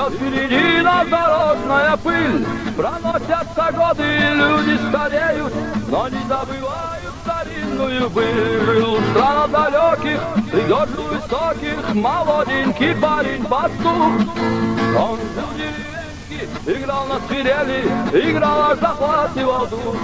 Идет впереди нас дорожная пыль, проносятся годы, люди стареют, но не забывают старинную быль. Страна далеких, придет высоких, молоденький парень пастух. Он жил деревенский, играл на свирели, играл аж захватывал дух.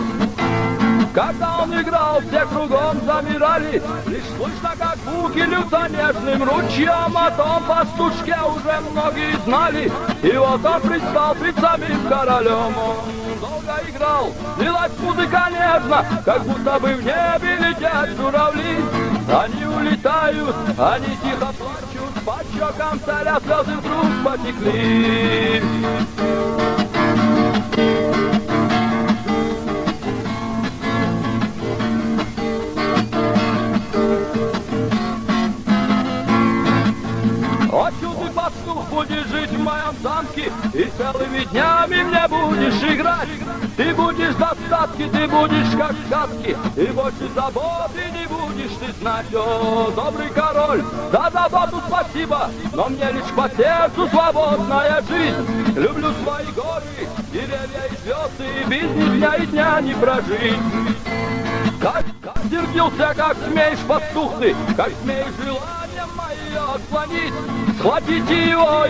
Когда он играл, все кругом замирали, лишь слышно, как звуки льются нежным ручьем. О том пастушке уже многие знали, и вот он предстал перед самим королем. Он долго играл, лилась музыка нежно, как будто бы в небе летят журавли. Они улетают, они тихо плачут, по щекам царя слезы вдруг потекли. Будешь жить в моем замке, и целыми днями мне будешь играть. Ты будешь в достатке, ты будешь как в сказке, и больше заботы не будешь ты знать. О, добрый король, за заботу спасибо, но мне лишь по сердцу свободная жизнь. Люблю свои горы, деревья и звезды, и без них дня и дня не прожить. Как сердился, как смеешь, пастух ты, как смеешь желание мое отклонить. Схватите его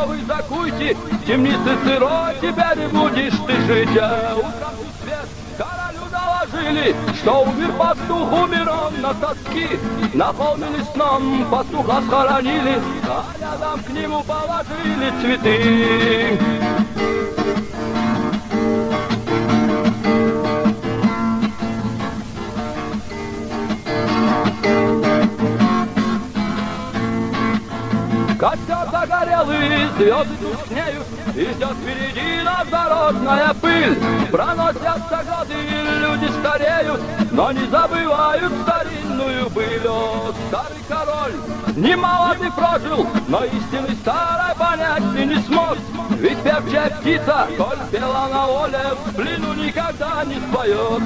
вы закуйте, в темнице сырой теперь будешь ты жить. А утром свет королю доложили, что умер пастух, умер он на тоски. Наполнили сном, пастуха схоронили, а рядом к нему положили цветы. Костер загорелый, звезды тускнеют, идет впереди нас дорожная пыль. Проносятся годы, люди стареют, но не забывают старинную быль. О, старый король, немало ты прожил, но истины старой понять ты не смог. Ведь певчая птица, коль пела на воле, в плену никогда не споет.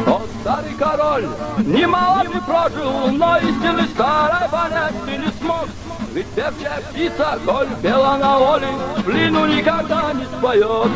О, старый король, немало ты прожил, но истины старой понять ты не смог. Ведь певчая птица, коль пела на воле, в плену никогда не споет.